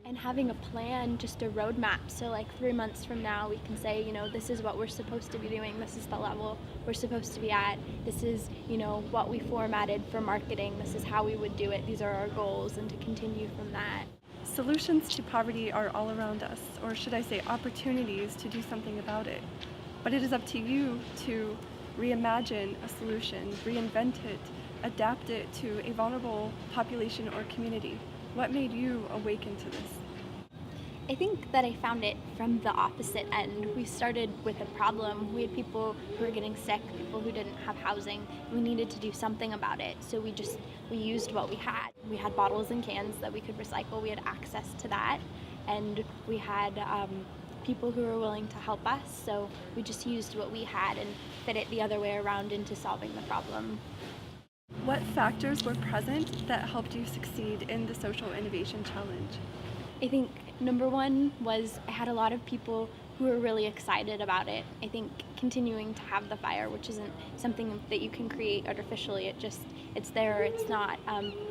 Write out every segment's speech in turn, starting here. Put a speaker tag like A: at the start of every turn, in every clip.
A: And having a plan, just a roadmap, so like 3 months from now we can say, this is what we're supposed to be doing, this is the level we're supposed to be at, this is, what we formatted for marketing, this is how we would do it, these are our goals, and to continue from that.
B: Solutions to poverty are all around us, or should I say opportunities to do something about it. But it is up to you to reimagine a solution, reinvent it, adapt it to a vulnerable population or community. What made you awaken to this?
A: I think that I found it from the opposite end. We started with a problem. We had people who were getting sick, people who didn't have housing. We needed to do something about it, so we used what we had. We had bottles and cans that we could recycle. We had access to that, and we had people who were willing to help us, so we just used what we had and fit it the other way around into solving the problem.
B: What factors were present that helped you succeed in the Social Innovation Challenge?
A: I think number one was I had a lot of people who were really excited about it. I think continuing to have the fire, which isn't something that you can create artificially, it's there or it's not,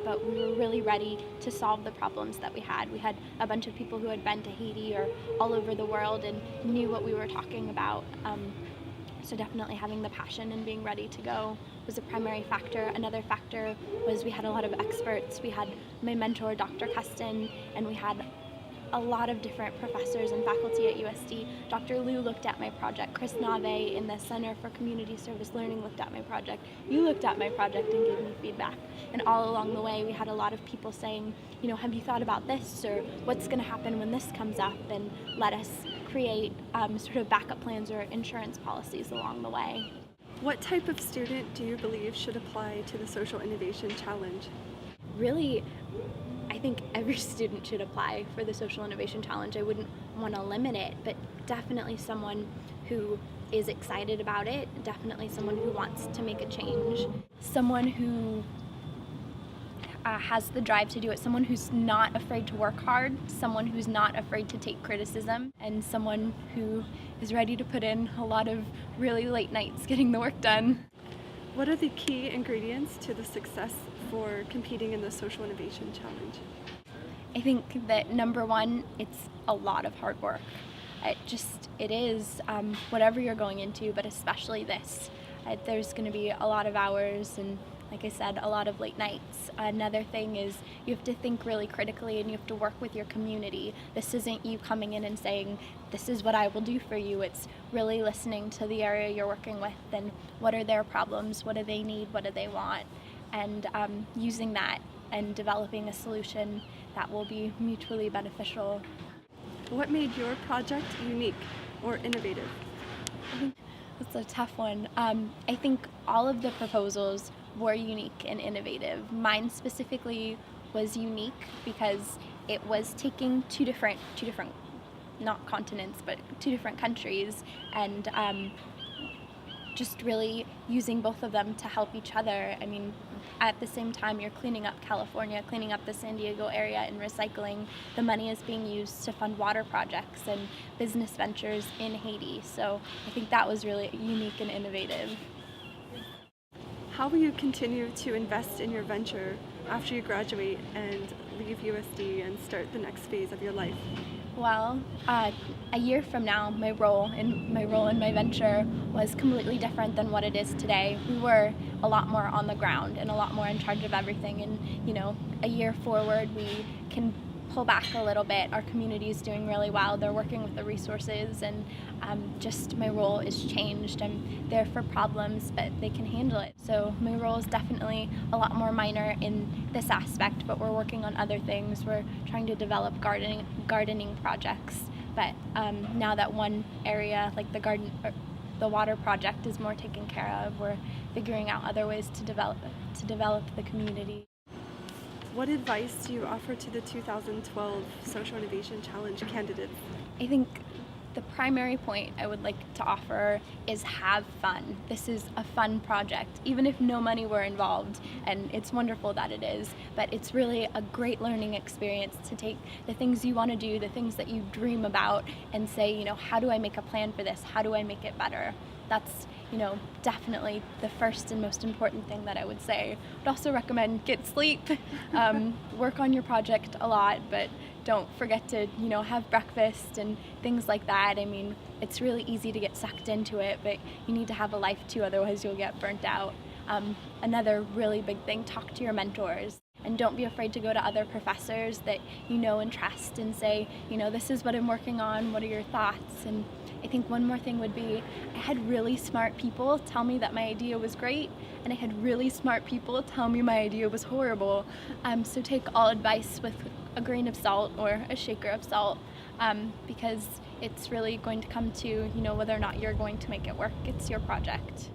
A: but we were really ready to solve the problems that we had. We had a bunch of people who had been to Haiti or all over the world and knew what we were talking about. So definitely having the passion and being ready to go was a primary factor. Another factor was we had a lot of experts. We had my mentor, Dr. Custon, and we had a lot of different professors and faculty at USD. Dr. Liu looked at my project. Chris Nave in the Center for Community Service Learning looked at my project. You looked at my project and gave me feedback. And all along the way, we had a lot of people saying, have you thought about this? Or what's going to happen when this comes up? And let us create sort of backup plans or insurance policies along the way.
B: What type of student do you believe should apply to the Social Innovation Challenge?
A: Really, I think every student should apply for the Social Innovation Challenge. I wouldn't want to limit it, but definitely someone who is excited about it, definitely someone who wants to make a change, someone who has the drive to do it, someone who's not afraid to work hard, someone who's not afraid to take criticism, and someone who is ready to put in a lot of really late nights getting the work done.
B: What are the key ingredients to the success for competing in the Social Innovation Challenge?
A: I think that number one, it's a lot of hard work. It is whatever you're going into, but especially this. There's going to be a lot of hours and, like I said, a lot of late nights. Another thing is you have to think really critically and you have to work with your community. This isn't you coming in and saying, this is what I will do for you. It's really listening to the area you're working with and what are their problems, what do they need, what do they want, and using that and developing a solution that will be mutually beneficial.
B: What made your project unique or innovative?
A: I think that's a tough one. I think all of the proposals were unique and innovative. Mine specifically was unique because it was taking two different, not continents, but two different countries, and just really using both of them to help each other. I mean, at the same time you're cleaning up California, cleaning up the San Diego area and recycling. The money is being used to fund water projects and business ventures in Haiti. So I think that was really unique and innovative.
B: How will you continue to invest in your venture after you graduate and leave USD and start the next phase of your life?
A: Well, a year from now, my role in my venture was completely different than what it is today. We were a lot more on the ground and a lot more in charge of everything. And a year forward, we can pull back a little bit. Our community is doing really well. They're working with the resources, and just my role is changed. I'm there for problems, but they can handle it. So my role is definitely a lot more minor in this aspect, but we're working on other things. We're trying to develop gardening projects. But now that one area, like the water project, is more taken care of, we're figuring out other ways to develop the community.
B: What advice do you offer to the 2012 Social Innovation Challenge candidates?
A: I think the primary point I would like to offer is have fun. This is a fun project, even if no money were involved, and it's wonderful that it is, but it's really a great learning experience to take the things you want to do, the things that you dream about, and say, how do I make a plan for this? How do I make it better? That's definitely the first and most important thing that I would say. I'd also recommend get sleep, work on your project a lot, but don't forget to, have breakfast and things like that. I mean, it's really easy to get sucked into it, but you need to have a life too, otherwise you'll get burnt out. Another really big thing, talk to your mentors. And don't be afraid to go to other professors that you know and trust and say, this is what I'm working on, what are your thoughts? And I think one more thing would be, I had really smart people tell me that my idea was great, and I had really smart people tell me my idea was horrible. So take all advice with a grain of salt or a shaker of salt, because it's really going to come to, whether or not you're going to make it work. It's your project.